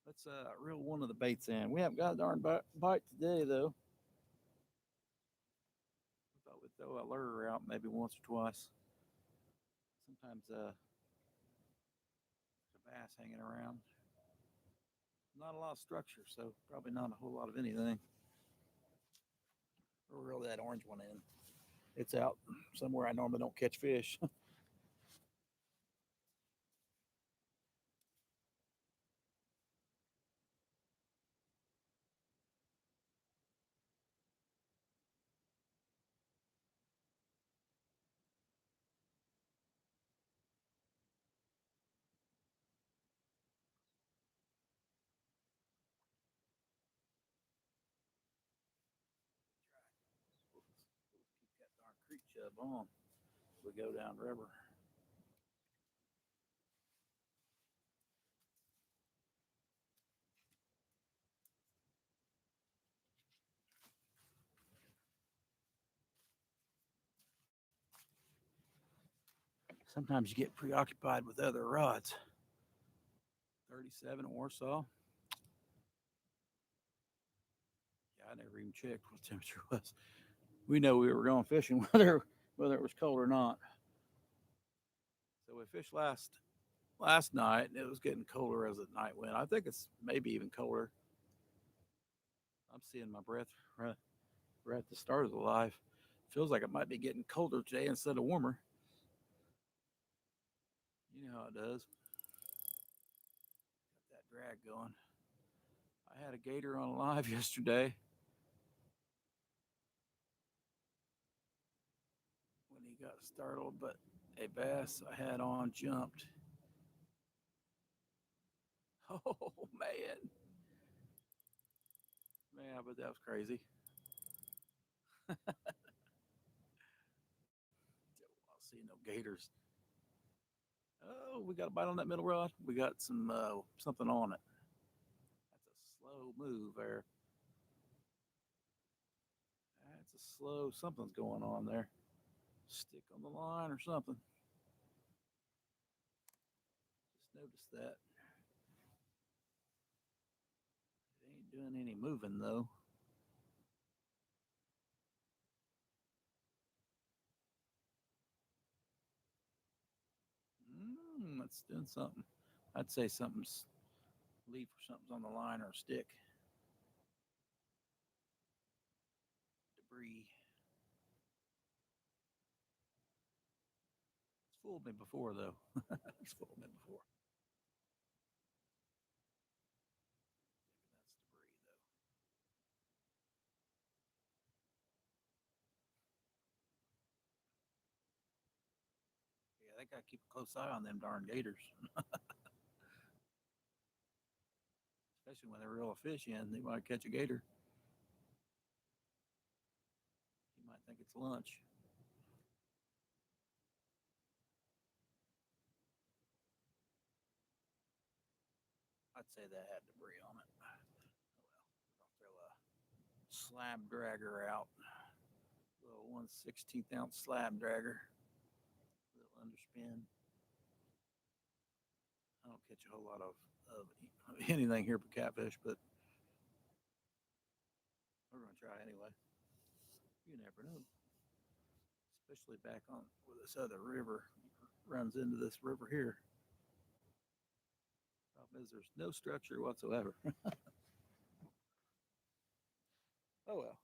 let's reel one of the baits in. We haven't got a darn bite today though. I thought we'd throw a lure out maybe once or twice. Sometimes there's a bass hanging around. Not a lot of structure, so probably not a whole lot of anything. We'll reel that orange one in. It's out somewhere I normally don't catch fish. creek chub on. We go down river. Sometimes you get preoccupied with other rods. 37 Warsaw. Yeah, I never even checked what the temperature was. We know we were going fishing whether it was cold or not. So we fished last night, and it was getting colder as the night went. I think it's maybe even colder. I'm seeing my breath right at the start of the live. Feels like it might be getting colder today instead of warmer. You know how it does. Got that drag going. I had a gator on live yesterday when he got startled, but a bass I had on jumped. Oh man, man, but that was crazy. I see no gators. Oh, we got a bite on that middle rod. We got some something on it. That's a slow move there. That's a slow. Something's going on there. Stick on the line or something. Just noticed that. It ain't doing any moving though. That's doing something. I'd say something's leaf or something's on the line or a stick. Debris. It's fooled me before though. It's fooled me before. That's debris though. Yeah, they gotta keep a close eye on them darn gators, especially when they reel a fish in. They might catch a gator. You might think it's lunch. I'd say that had debris on it. Oh well, I'll throw a slab dragger out. A little 1/16 ounce slab dragger. A little underspin. I don't catch a whole lot of anything here for catfish, but we're going to try anyway. You never know. Especially back on where this other river runs into this river here. Problem is, there's no structure whatsoever. Oh well,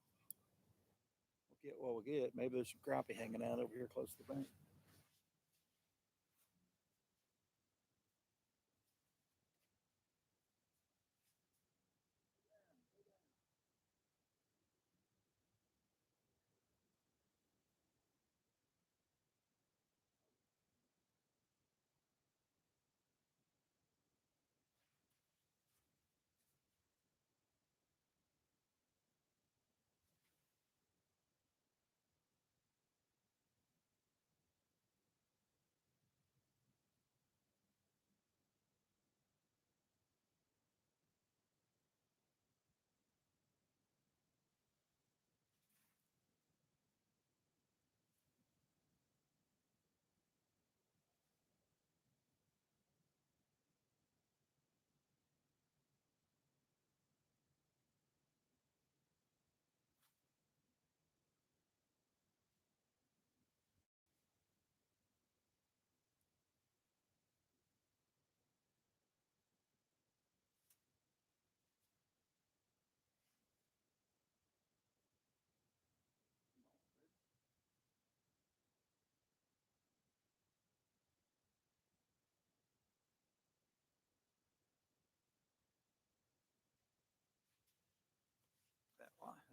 we'll get what we get. Maybe there's some crappie hanging out over here close to the bank.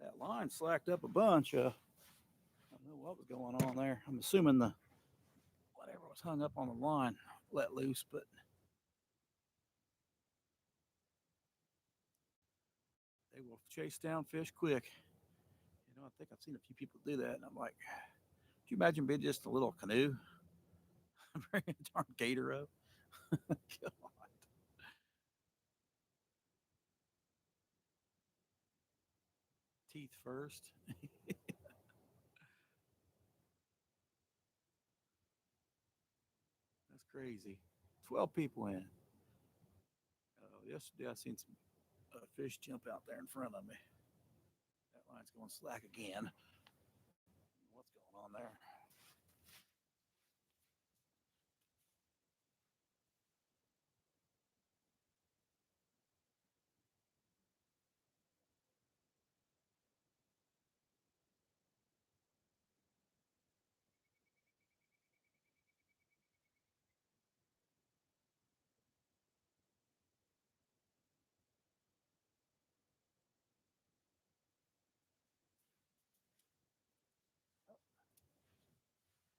That line slacked up a bunch. I don't know what was going on there. I'm assuming the whatever was hung up on the line let loose, but they will chase down fish quick. I think I've seen a few people do that, and I'm like, you imagine being just a little canoe, bringing a darn gator up? God, teeth first. That's crazy. 12 people in. Yesterday I seen some fish jump out there in front of me. That line's going slack again. What's going on there?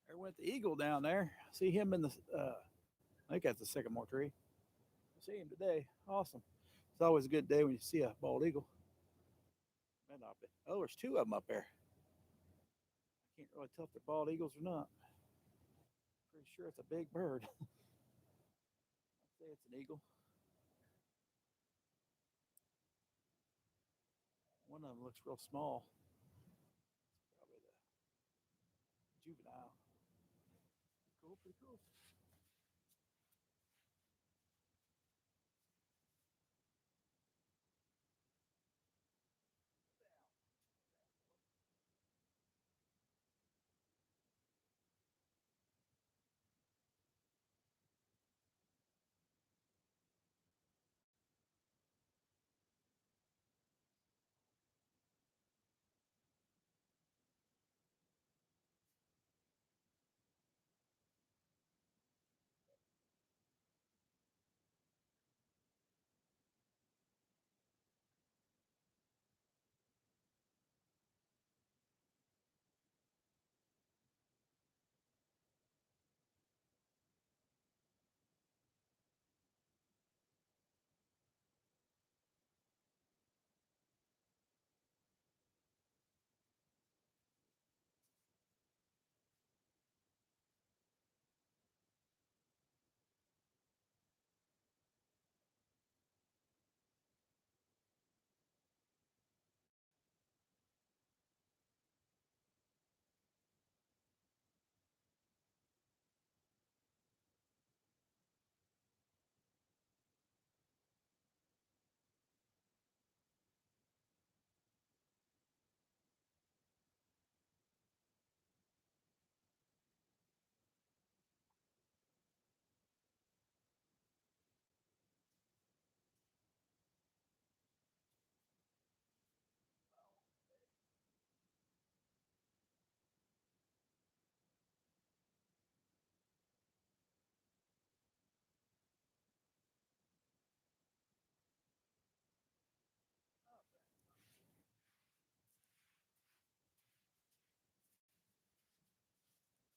There went the eagle down there. See him in the, I think that's the sycamore tree. I see him today. Awesome. It's always a good day when you see a bald eagle. May not be. Oh, there's two of them up there. I can't really tell if they're bald eagles or not. Pretty sure it's a big bird. I'd say it's an eagle. One of them looks real small. Probably the juvenile. Cool, pretty cool.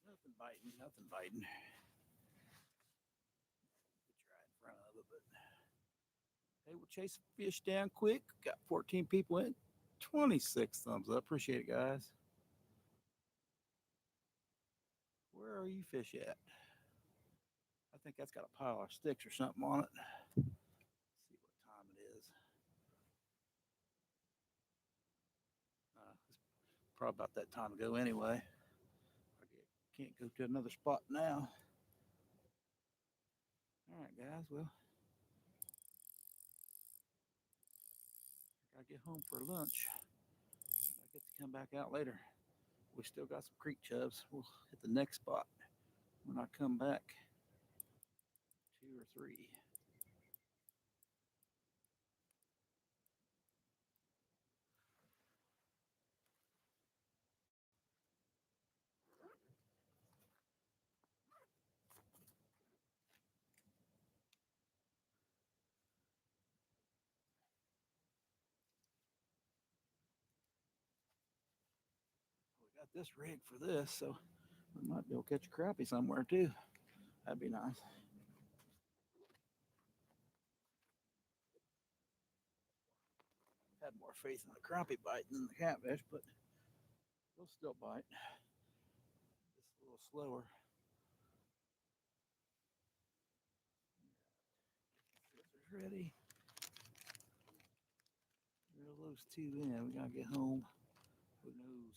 Nothing biting, nothing biting. Get you right in front of it, but hey, we'll chase fish down quick. Got 14 people in. 26 thumbs up. Appreciate it, guys. Where are you fish at? I think that's got a pile of sticks or something on it. Let's see what time it is. It's probably about that time to go anyway. I can't go to another spot now. All right, guys. Well, I gotta get home for lunch. I get to come back out later. We still got some creek chubs. We'll hit the next spot when I come back. Two or three. We got this rig for this, so we might be able to catch a crappie somewhere too. That'd be nice. Had more faith in the crappie bite than the catfish, but they'll still bite. little slower. Scissors ready. Reel those two in. We gotta get home. Who knows?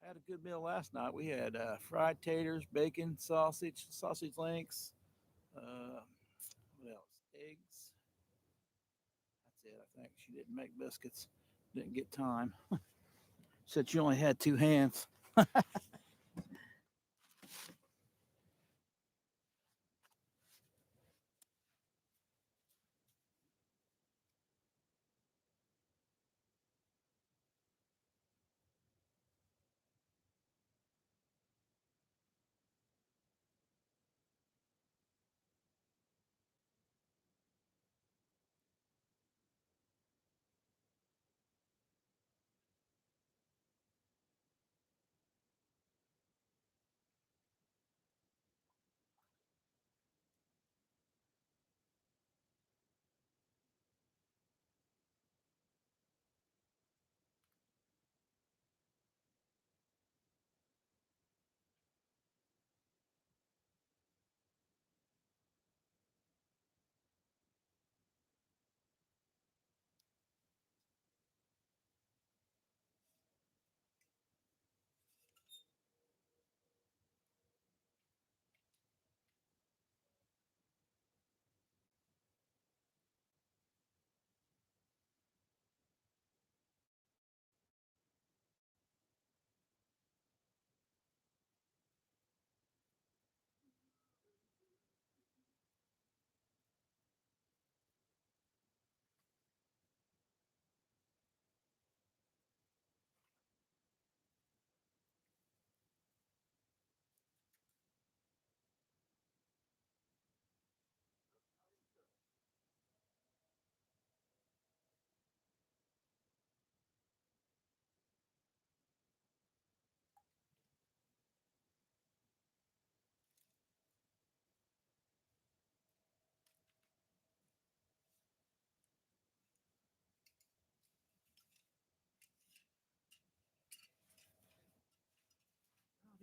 Had a good meal last night. We had fried taters, bacon, sausage links. What else? Eggs. That's it. I think she didn't make biscuits. Didn't get time. Said she only had two hands. Not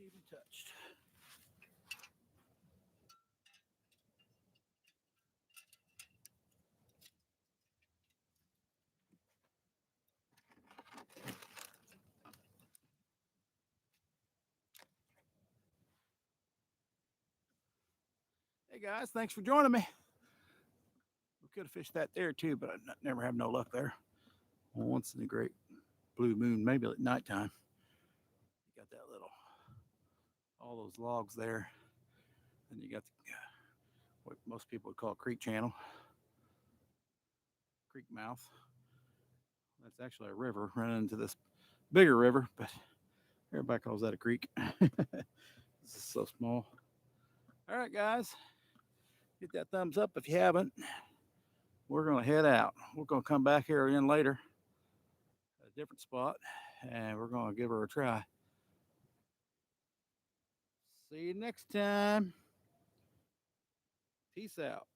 even touched. Hey guys, thanks for joining me. We could have fished that there too, but I never have no luck there. Once in a great blue moon, maybe at nighttime. You got that little, all those logs there, and you got what most people would call a creek channel, creek mouth. That's actually a river running into this bigger river, but everybody calls that a creek. This is so small. All right, guys, hit that thumbs up if you haven't. We're going to head out. We're going to come back here in later, a different spot, and we're going to give her a try. See you next time. Peace out.